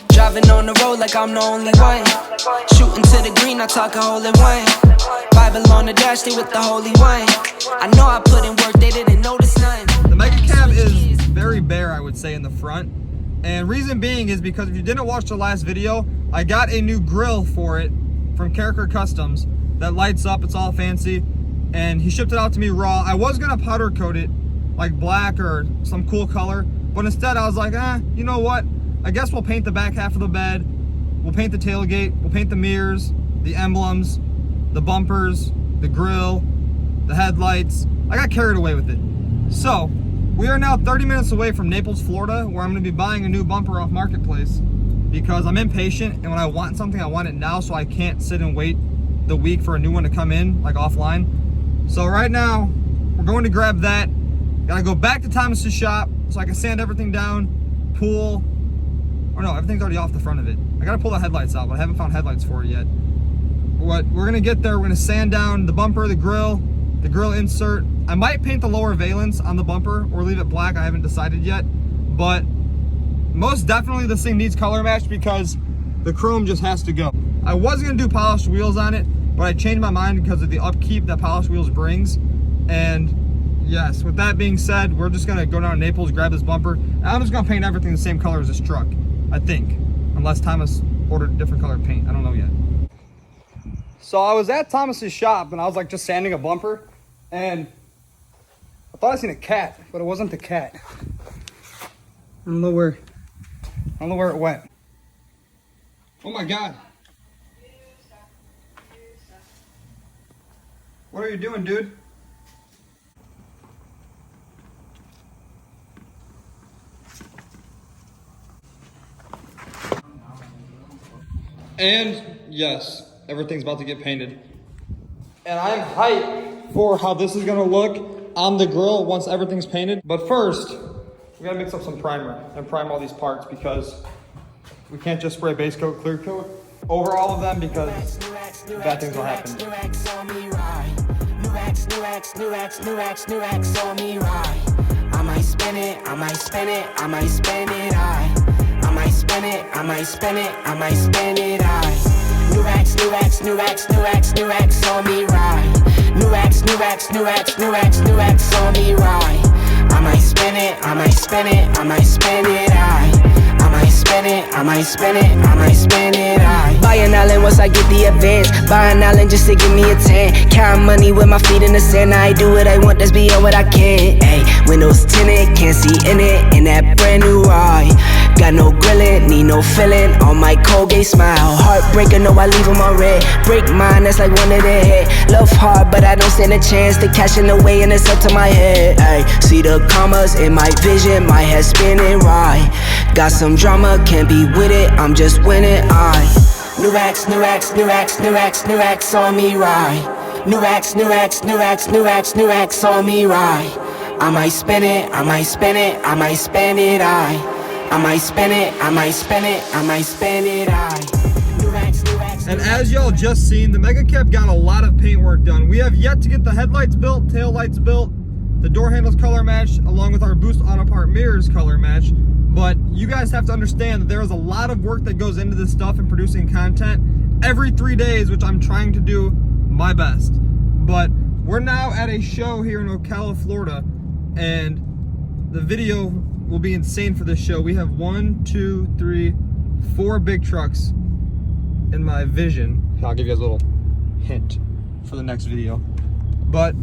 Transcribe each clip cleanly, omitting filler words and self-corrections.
Driving on the road like I'm the only one. Shooting to the green, I talk a hole in one. Bible on the dash, stay with the Holy One. I know I put in work, they didn't notice none. The Megacab is very bare, I would say, in the front. And reason being is because if you didn't watch the last video, I got a new grill for it from Character Customs that lights up, it's all fancy. And he shipped it out to me raw. I was gonna powder coat it like black or some cool color, but instead I was like, you know what? I guess we'll paint the back half of the bed, we'll paint the tailgate, we'll paint the mirrors, the emblems, the bumpers, the grill, the headlights. I got carried away with it. So, we are now 30 minutes away from Naples, Florida, where I'm gonna be buying a new bumper off Marketplace because I'm impatient, and when I want something, I want it now, so I can't sit and wait the week for a new one to come in, like offline. So right now, we're going to grab that. Gotta go back to Thomas's shop so I can sand everything down, pull, or no, everything's already off the front of it. I gotta pull the headlights out, but I haven't found headlights for it yet. But we're gonna get there, we're gonna sand down the bumper, the grill insert. I might paint the lower valence on the bumper or leave it black, I haven't decided yet. But most definitely this thing needs color match because the chrome just has to go. I was gonna do polished wheels on it, but I changed my mind because of the upkeep that polished wheels brings. And yes, with that being said, we're just gonna go down to Naples, grab this bumper, and I'm just gonna paint everything the same color as this truck, I think. Unless Thomas ordered a different color paint, I don't know yet. So I was at Thomas's shop and I was like just sanding a bumper, and I thought I seen a cat, but it wasn't the cat. I don't know where it went. Oh my God. What are you doing, dude? And yes, everything's about to get painted. And I'm hyped for how this is gonna look on the grill once everything's painted. But first, we gotta mix up some primer and prime all these parts because we can't just spray base coat, clear coat over all of them because bad things will happen. New X on me right. I might spin it, I might spin it, I might spin it, I might spin it, I might spin it, I might spin it, New X on me right. New X on me right. I might spin it, I might spin it, I might spin it, I might spin it, I might spin it, I might spin it, Buy an island once I get the advance. Buy an island just to give me a 10. Count money with my feet in the sand. I do what I want, that's beyond what I can. Ayy, windows tinted, can't see in it. In that brand new ride. Got no grilling, need no filling. On my Colgate smile. Heartbreaker, no, I leave them on red. Break mine, that's like one of their head. Love hard, but I don't stand a chance. The cash in the way and it's up to my head. Ayy, see the commas in my vision, my head spinning right. Got some drama, can't be with it, I'm just winning, New X on me right. New X on me right. I might spin it, I might spin it, I might spin it, I might spin it, I might spin it, I might spin it, New X. And as y'all just seen, the Megacab got a lot of paint work done. We have yet to get the headlights built, tail lights built, the door handles color match, along with our Boost Auto Part mirrors color match. But you guys have to understand that there is a lot of work that goes into this stuff and producing content every 3 days, which I'm trying to do my best. But we're now at a show here in Ocala, Florida, and the video will be insane for this show. We have 1, 2, 3, 4 big trucks in my vision. I'll give you guys a little hint for the next video. But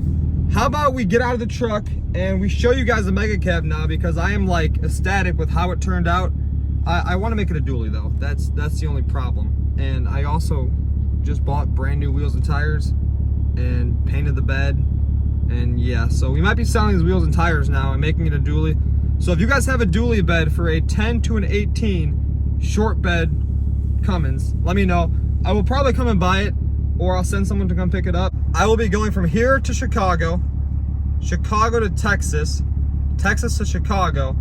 how about we get out of the truck and we show you guys the Megacab now, because I am like ecstatic with how it turned out. I want to make it a dually though. That's the only problem. And I also just bought brand new wheels and tires and painted the bed. And yeah, so we might be selling these wheels and tires now and making it a dually. So if you guys have a dually bed for a 10 to an 18 short bed Cummins, let me know. I will probably come and buy it, or I'll send someone to come pick it up. I will be going from here to Chicago, Chicago to Texas, Texas to Chicago,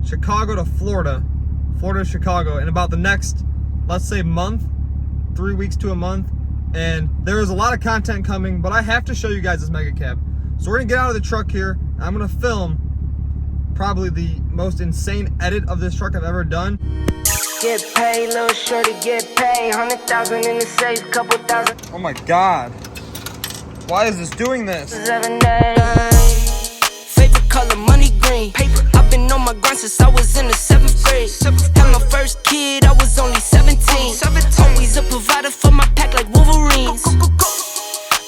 Chicago to Florida, Florida to Chicago in about the next, let's say, month, 3 weeks to a month. And there is a lot of content coming, but I have to show you guys this Megacab. So we're gonna get out of the truck here. I'm gonna film probably the most insane edit of this truck I've ever done. Get paid, little shorty, get paid. 100,000 in the safe, couple thousand. Oh my God. Why is this doing this? 7 days. Favorite color, money green. Paper. I've been on my grind since I was in the 7th grade. Had my first kid, I was only 17. Always a provider for my pack like Wolverines.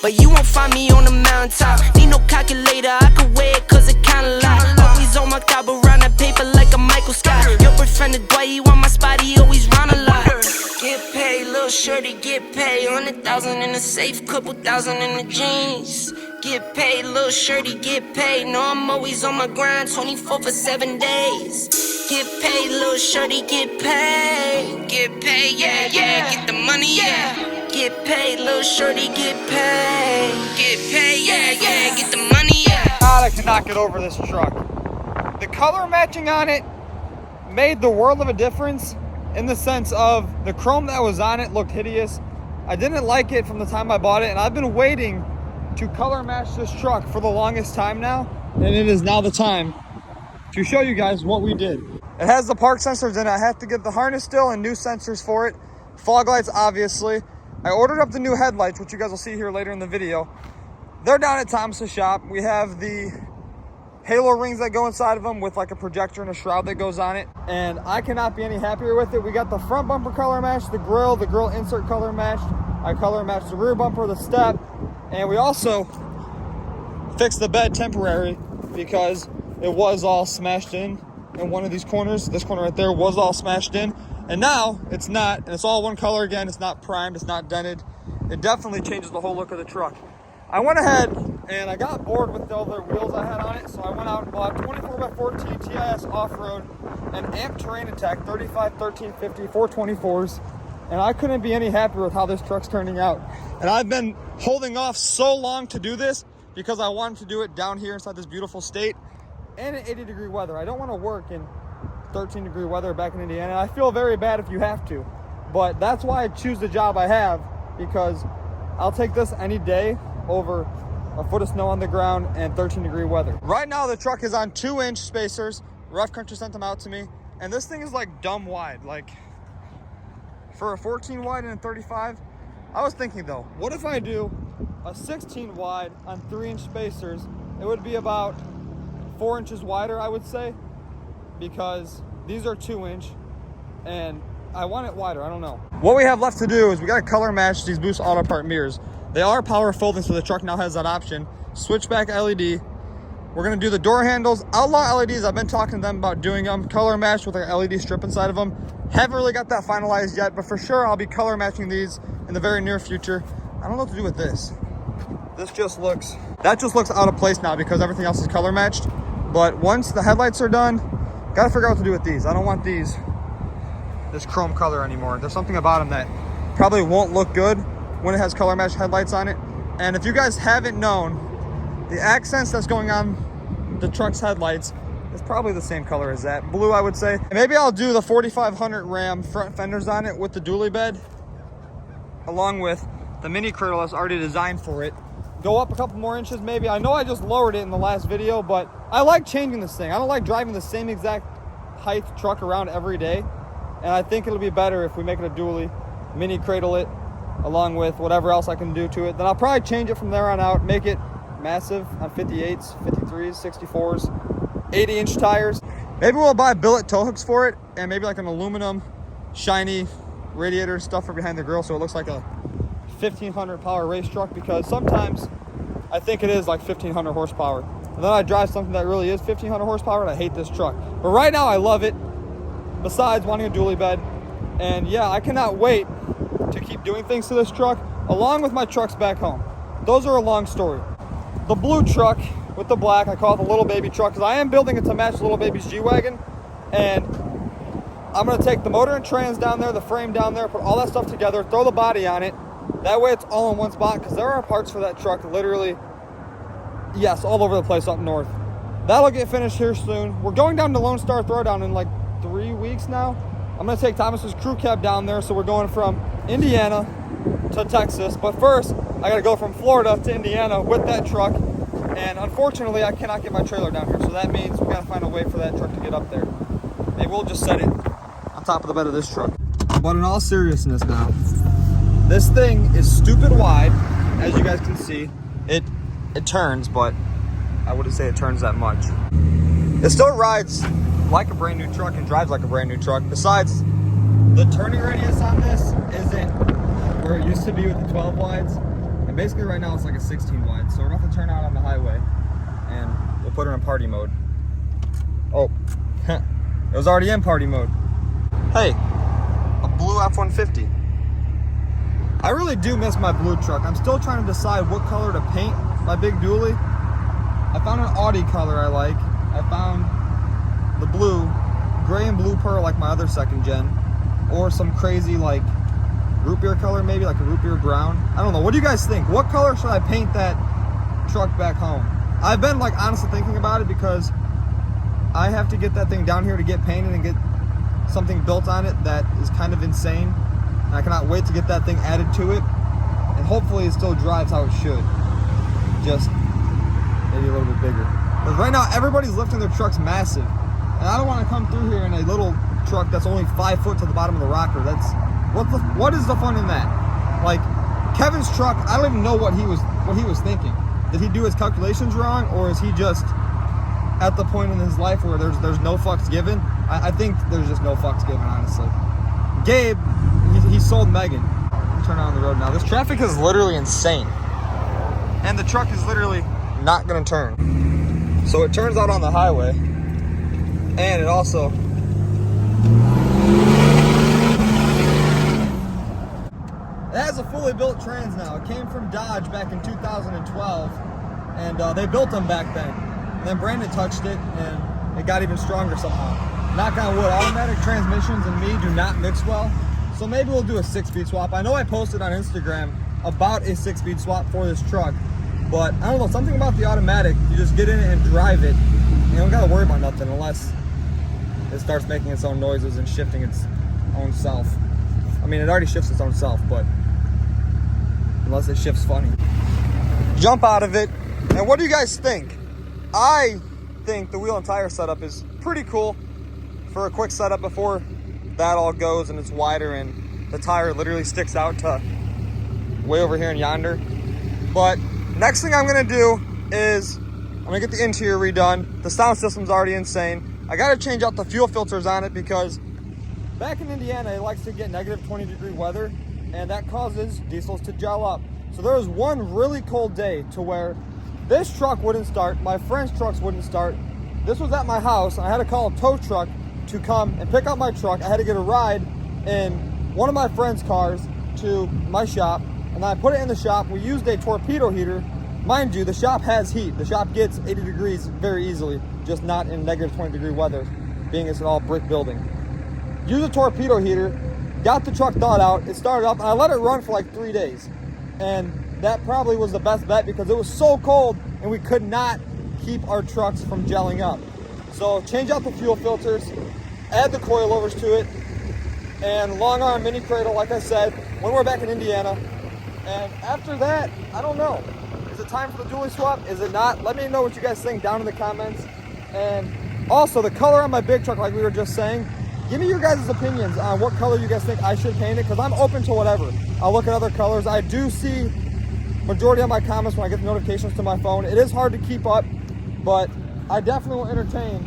But you won't find me on the mountaintop. Need no calculator, I can weigh it cause it kinda lie. Always on my top around that paper like a Michael Scott. Your boyfriend is Dwight, he on my spot, he always round a lot. Get paid, little shorty, get paid. 100,000 in the safe, couple thousand in the jeans. Get paid, little shorty, get paid. No, I'm always on my grind, 24 for 7 days. Get paid, little shorty, get paid. Get paid, yeah, yeah, get the money, yeah. Get paid, little shorty, get paid. Get paid, yeah, yeah, get the money, yeah. God, I cannot get over this truck. The color matching on it made the world of a difference in the sense of the chrome that was on it looked hideous. I didn't like it from the time I bought it, and I've been waiting to color match this truck for the longest time now, and it is now the time to show you guys what we did. It has the park sensors in it. I have to get the harness still and new sensors for it. Fog lights, obviously. I ordered up the new headlights, which you guys will see here later in the video. They're down at Thomas's shop. We have the halo rings that go inside of them with like a projector and a shroud that goes on it. And I cannot be any happier with it. We got the front bumper color matched, the grill insert color matched. I color matched the rear bumper, the step. And we also fixed the bed temporary because it was all smashed in one of these corners. This corner right there was all smashed in. And now it's not, and it's all one color again. It's not primed, it's not dented. It definitely changes the whole look of the truck. I went ahead and I got bored with the other wheels I had on it, so I went out and bought 24x14 TIS off-road and Amp Terrain Attack 35, 1350, 424s. And I couldn't be any happier with how this truck's turning out. And I've been holding off so long to do this because I wanted to do it down here inside this beautiful state and in 80-degree weather. I don't want to work in 13-degree weather back in Indiana. I feel very bad if you have to, but that's why I choose the job I have, because I'll take this any day over a foot of snow on the ground and 13-degree weather. Right now the truck is on 2-inch spacers. Rough Country sent them out to me, and this thing is like dumb wide. Like for a 14 wide and a 35. I was thinking though, what if I do a 16 wide on 3-inch spacers? It would be about 4 inches wider, I would say, because these are 2-inch and I want it wider. I don't know. What we have left to do is we got to color match these Boost Auto Part mirrors. They are power folding, so the truck now has that option. Switchback LED. We're going to do the door handles. Outlaw LEDs, I've been talking to them about doing them. Color match with an LED strip inside of them. Haven't really got that finalized yet, but for sure I'll be color matching these in the very near future. I don't know what to do with this. That just looks out of place now because everything else is color matched. But once the headlights are done, gotta figure out what to do with these. I don't want this chrome color anymore. There's something about them that probably won't look good when it has color matched headlights on it. And if you guys haven't known, the accents that's going on the truck's headlights is probably the same color as that. Blue, I would say. And maybe I'll do the 4500 Ram front fenders on it with the dually bed, along with the mini cradle that's already designed for it. Go up a couple more inches maybe. I know I just lowered it in the last video, but I like changing this thing. I don't like driving the same exact height truck around every day. And I think it'll be better if we make it a dually, mini cradle it, along with whatever else I can do to it. Then I'll probably change it from there on out, make it massive on 58s, 53s, 64s, 80-inch tires. Maybe we'll buy billet tow hooks for it, and maybe like an aluminum shiny radiator stuffer behind the grill so it looks like a 1500 power race truck, because sometimes I think it is like 1500 horsepower. And then I drive something that really is 1500 horsepower and I hate this truck. But right now I love it, besides wanting a dually bed. And yeah, I cannot wait to keep doing things to this truck, along with my trucks back home. Those are a long story. The blue truck with the black, I call it the little baby truck, because I am building it to match the little baby's G-Wagon. And I'm gonna take the motor and trans down there, the frame down there, put all that stuff together, throw the body on it. That way it's all in one spot, because there are parts for that truck literally, yes, all over the place up north. That'll get finished here soon. We're going down to Lone Star Throwdown in like 3 weeks now. I'm gonna take Thomas's crew cab down there, so we're going from Indiana to Texas. But first, I gotta go from Florida to Indiana with that truck. And unfortunately, I cannot get my trailer down here. So that means we gotta find a way for that truck to get up there. Maybe we'll just set it on top of the bed of this truck. But in all seriousness now, this thing is stupid wide. As you guys can see, it turns, but I wouldn't say it turns that much. It still rides like a brand new truck and drives like a brand new truck. Besides, the turning radius on this isn't where it used to be with the 12 wides. And basically right now it's like a 16 wide. So we're about to turn out on the highway and we'll put her in party mode. Oh, it was already in party mode. Hey, a blue F-150. I really do miss my blue truck. I'm still trying to decide what color to paint my big dually. I found an Audi color I like. I found the blue, gray and blue pearl like my other second gen, or some crazy like root beer color, maybe like a root beer brown. I don't know. What do you guys think? What color should I paint that truck back home? I've been like honestly thinking about it because I have to get that thing down here to get painted and get something built on it that is kind of insane. And I cannot wait to get that thing added to it, and hopefully it still drives how it should, just maybe a little bit bigger. Because right now everybody's lifting their trucks massive, and I don't want to come through here in a little truck that's only 5 foot to the bottom of the rocker. That's what is the fun in that? Like Kevin's truck, I don't even know what he was thinking. Did he do his calculations wrong, or is he just at the point in his life where there's no fucks given? I think there's just no fucks given, honestly. Gabe, he sold Megan. Turn on the road now. This traffic is literally insane, and the truck is literally not gonna turn. So it turns out on the highway, and it also it has a fully built trans now. It came from Dodge back in 2012, and they built them back then. And then Brandon touched it, and it got even stronger somehow. Knock on wood, automatic transmissions and me do not mix well. So maybe we'll do a 6-speed swap. I know I posted on Instagram about a 6-speed swap for this truck, but I don't know, something about the automatic, you just get in it and drive it. You don't gotta worry about nothing unless it starts making its own noises and shifting its own self. I mean, it already shifts its own self, but unless it shifts funny. Jump out of it. And what do you guys think? I think the wheel and tire setup is pretty cool for a quick setup before that all goes and it's wider and the tire literally sticks out to way over here and yonder. But next thing I'm gonna do is I'm gonna get the interior redone. The sound system's already insane. I gotta change out the fuel filters on it because back in Indiana, it likes to get negative 20-degree weather, and that causes diesels to gel up. So there was one really cold day to where this truck wouldn't start, my friend's trucks wouldn't start. This was at my house, and I had to call a tow truck to come and pick up my truck. I had to get a ride in one of my friend's cars to my shop, and I put it in the shop. We used a torpedo heater. Mind you, the shop has heat. The shop gets 80 degrees very easily, just not in negative 20-degree weather, being it's an all brick building. Used a torpedo heater, got the truck thawed out, it started up, and I let it run for like 3 days. And that probably was the best bet because it was so cold and we could not keep our trucks from gelling up. So change out the fuel filters, add the coilovers to it, and long arm mini cradle, like I said, when we're back in Indiana. And after that, I don't know. Is it time for the dually swap? Is it not? Let me know what you guys think down in the comments. And also the color on my big truck, like we were just saying, give me your guys' opinions on what color you guys think I should paint it, because I'm open to whatever. I'll look at other colors. I do see majority of my comments when I get the notifications to my phone. It is hard to keep up, but I definitely will entertain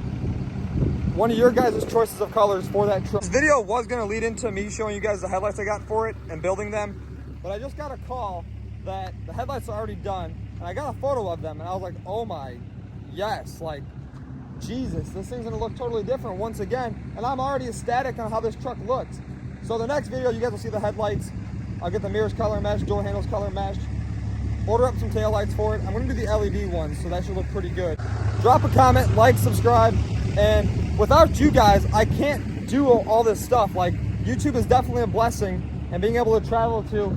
one of your guys' choices of colors for that truck. This video was going to lead into me showing you guys the headlights I got for it and building them, but I just got a call that the headlights are already done, and I got a photo of them, and I was like, oh my, yes, like, Jesus, this thing's gonna look totally different once again, and I'm already ecstatic on how this truck looks. So the next video, you guys will see the headlights. I'll get the mirrors color matched, door handles color matched, order up some taillights for it. I'm gonna do the LED ones, so that should look pretty good. Drop a comment, like, subscribe, and without you guys, I can't do all this stuff. Like, YouTube is definitely a blessing, and being able to travel to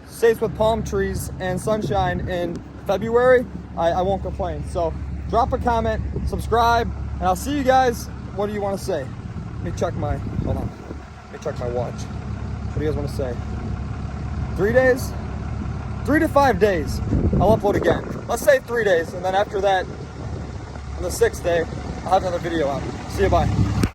states with palm trees and sunshine in February, I won't complain. So drop a comment, subscribe, and I'll see you guys. What do you want to say? Let me check my, hold on. Let me check my watch. What do you guys want to say? 3 days? 3 to 5 days, I'll upload again. Let's say 3 days, and then after that, on the 6th day, I'll have another video out. See you, bye.